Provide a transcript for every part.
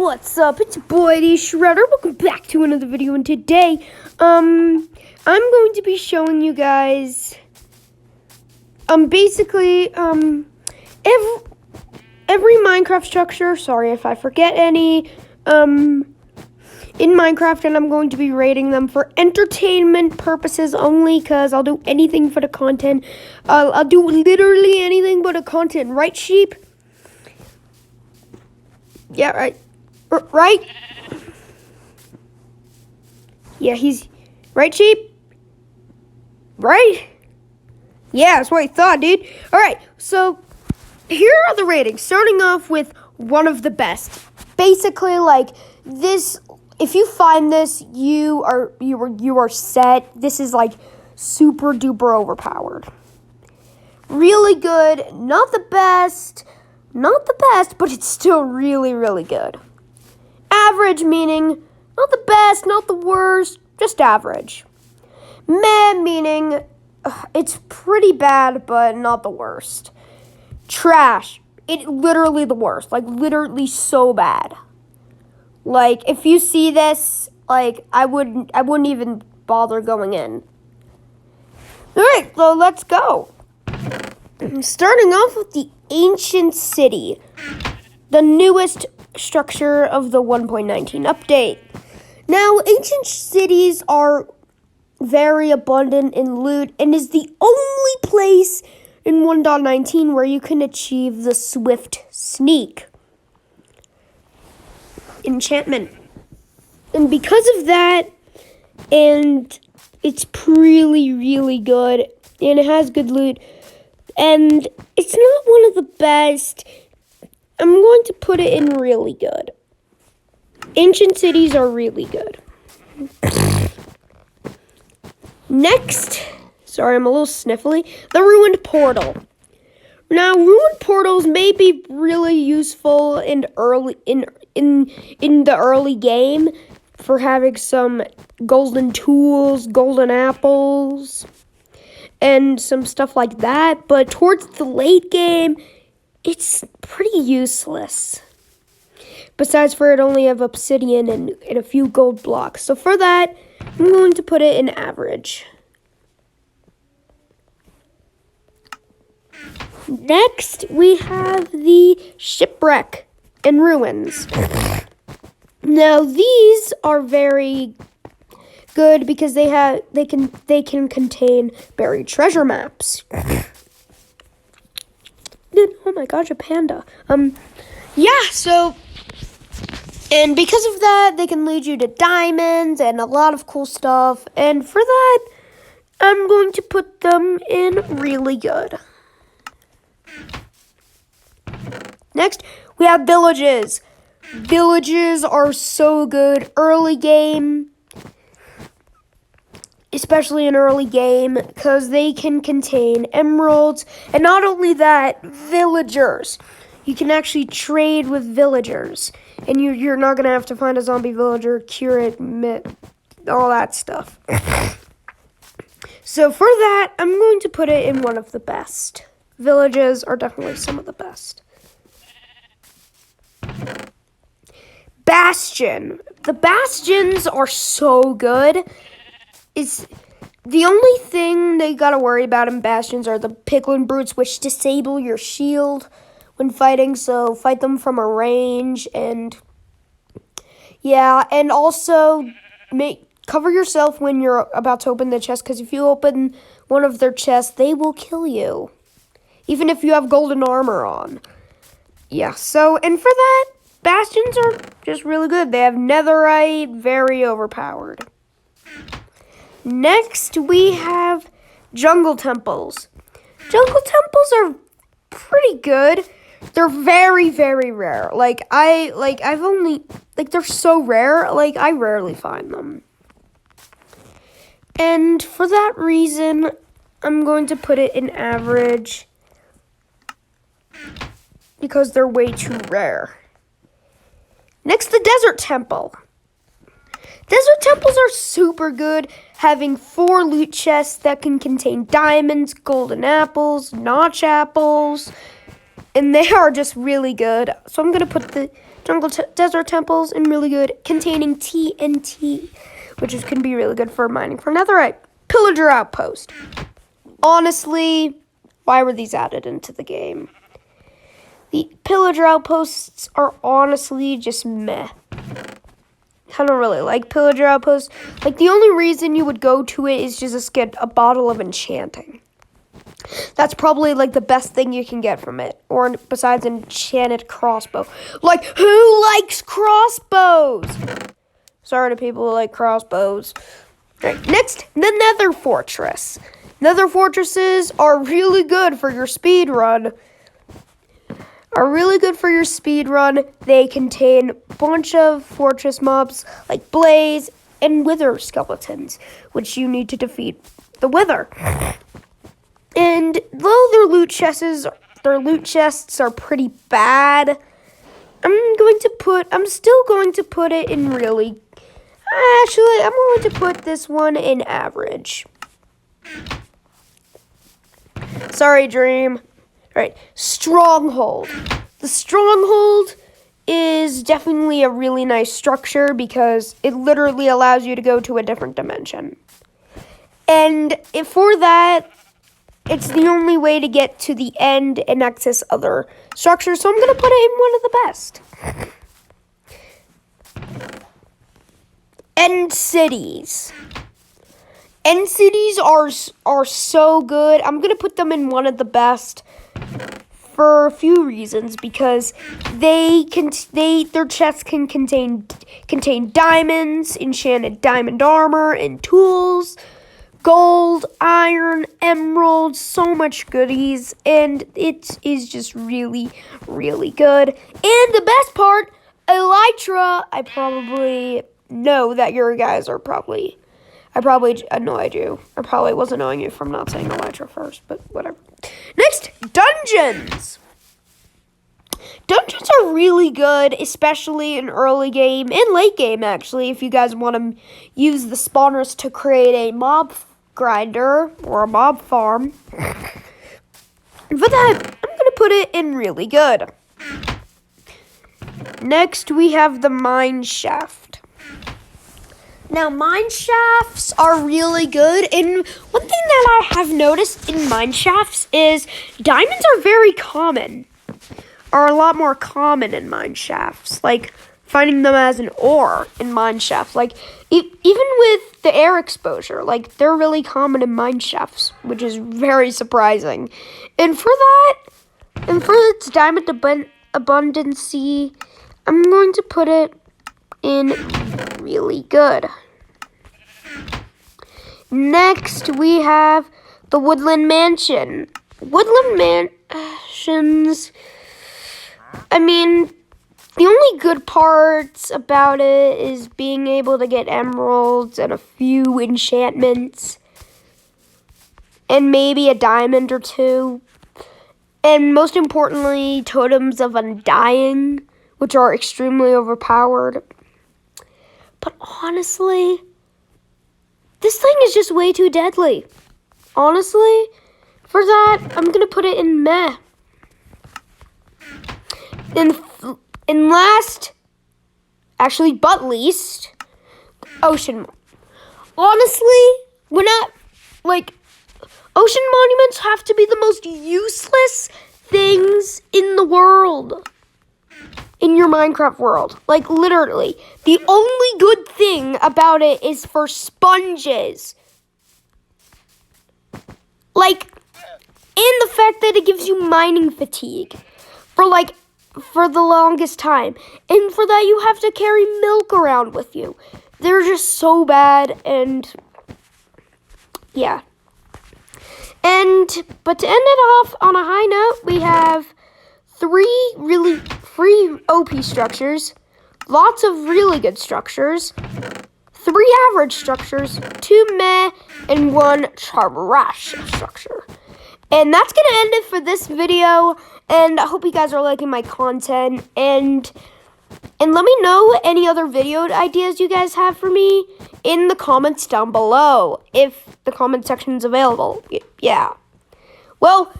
What's up? It's your boy, the Shredder. Welcome back to another video, and today, I'm going to be showing you guys, basically, every Minecraft structure. Sorry if I forget any, in Minecraft, and I'm going to be rating them for entertainment purposes only, because I'll do anything for the content. I'll do literally anything but the content, right, sheep? Yeah, right. Right? Yeah, he's... Right, sheep? Right? Yeah, that's what I thought, dude. Alright, so here are the ratings. Starting off with one of the best. Basically, like, this... If you find this, you are set. This is, like, super duper overpowered. Really good. Not the best, but it's still really, really good. Average, meaning not the best, not the worst, just average. Meh, meaning it's pretty bad, but not the worst. Trash, literally the worst, like literally so bad. Like if you see this, like I wouldn't even bother going in. All right, so let's go. Starting off with the Ancient City, the newest structure of the 1.19 update. Now, ancient cities are very abundant in loot and is the only place in 1.19 where you can achieve the Swift Sneak enchantment. And because of that, and it's really, really good, and it has good loot, and it's not one of the best, I'm going to put it in really good. Ancient cities are really good. Next, sorry, I'm a little sniffly. The Ruined Portal. Now, ruined portals may be really useful in the early game for having some golden tools, golden apples, and some stuff like that. But towards the late game, it's pretty useless. Besides for it only have obsidian and a few gold blocks. So for that, I'm going to put it in average. Next, we have the Shipwreck and Ruins. Now, these are very good because they can contain buried treasure maps. Oh my gosh, a panda. Yeah, so, and because of that, they can lead you to diamonds and a lot of cool stuff. And for that, I'm going to put them in really good. Next, we have villages. Villages are so good early game, especially in early game, because they can contain emeralds. And not only that, villagers. You can actually trade with villagers. And you're not going to have to find a zombie villager, cure it, all that stuff. So for that, I'm going to put it in one of the best. Villages are definitely some of the best. Bastion. The bastions are so good. The only thing they gotta worry about in bastions are the piglin brutes, which disable your shield when fighting, so fight them from a range. And yeah, and also cover yourself when you're about to open the chest, because if you open one of their chests, they will kill you, even if you have golden armor on. Yeah, so, and for that, bastions are just really good. They have netherite, very overpowered. Next, we have jungle temples. Jungle temples are pretty good. They're very, very rare. They're so rare, I rarely find them. And for that reason, I'm going to put it in average, because they're way too rare. Next, the desert temple. Desert temples are super good, having 4 loot chests that can contain diamonds, golden apples, notch apples, and they are just really good. So I'm going to put the desert temples, and really good containing TNT, can be really good for mining for netherite. Pillager outpost. Honestly, why were these added into the game? The pillager outposts are honestly just meh. I don't really like pillager outposts. Like, the only reason you would go to it is just to get a bottle of enchanting. That's probably, like, the best thing you can get from it. Or besides enchanted crossbow. Like, who likes crossbows? Sorry to people who like crossbows. Right, next, the Nether Fortress. Nether Fortresses are really good for your speed run. They contain a bunch of fortress mobs like Blaze and Wither skeletons, which you need to defeat the Wither. And though their loot chests are pretty bad, I'm still going to put it in really. Actually, I'm going to put this one in average. Sorry, Dream. All right, Stronghold. The Stronghold is definitely a really nice structure because it literally allows you to go to a different dimension. And for that, it's the only way to get to the end and access other structures, so I'm going to put it in one of the best. End cities. End cities are so good. I'm going to put them in one of the best for a few reasons, because their chests can contain diamonds, enchanted diamond armor, and tools, gold, iron, emeralds, so much goodies, and it is just really, really good. And the best part, Elytra, I probably know that your guys are probably, no, I do. I probably was annoying you from not saying Elytra first, but whatever. Next, dungeons. Dungeons are really good, especially in early game and late game, actually, if you guys want to use the spawners to create a mob grinder or a mob farm. And for that, I'm going to put it in really good. Next, we have the mine shaft. Now, mine shafts are really good, and one thing that I have noticed in mine shafts is diamonds are very common, are a lot more common in mine shafts, like finding them as an ore in mine shafts, like even with the air exposure, like they're really common in mine shafts, which is very surprising. And for its diamond abundancy, I'm going to put it in really good. Next, we have the Woodland Mansion. Woodland Mansions, I mean, the only good parts about it is being able to get emeralds and a few enchantments, and maybe a diamond or two. And most importantly, totems of undying, which are extremely overpowered. But honestly, this thing is just way too deadly. Honestly, for that, I'm going to put it in meh. And last, actually, but least, ocean. Honestly, ocean monuments have to be the most useless things in the world. In your Minecraft world. Like, literally. The only good thing about it is for sponges. Like, and the fact that it gives you mining fatigue. For the longest time. And for that, you have to carry milk around with you. They're just so bad, and yeah. But to end it off on a high note, we have 3 really free OP structures, lots of really good structures, 3 average structures, 2 meh, and 1 trash structure. And that's going to end it for this video, and I hope you guys are liking my content, and let me know any other video ideas you guys have for me in the comments down below, if the comment section is available. Yeah. Well,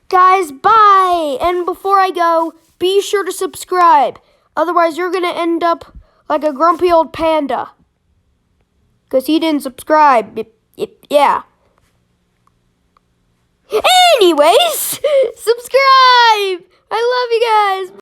guys, bye, and before I go, be sure to subscribe. Otherwise, you're going to end up like a grumpy old panda. Because he didn't subscribe. Yeah. Anyways, subscribe! I love you guys!